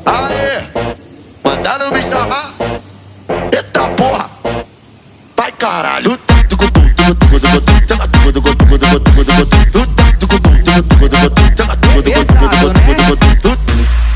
Aê, mandaram me chamar. Eita porra, vai caralho. Pesado, né?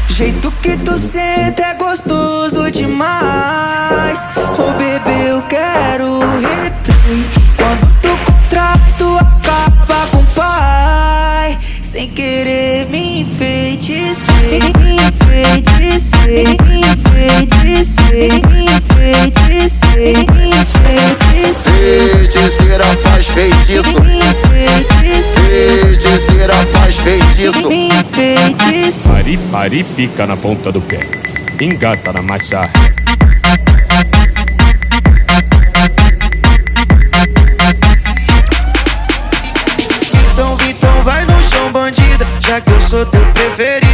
Jeito que tu senta é gostoso demais. Oh bebê, eu quero replay. Quando tu contrato acaba com o pai. Sem querer me enfeiticer, me enfeiticer, me enfeiticer, me enfeiticer, me enfeiticer. Feiticeira faz feitiço. Me enfeiticer, Feiticeira faz feitiço. me enfeiticer. Ari fica na ponta do pé, engata na marcha. Então vai no chão, bandida, já que eu sou teu preferido.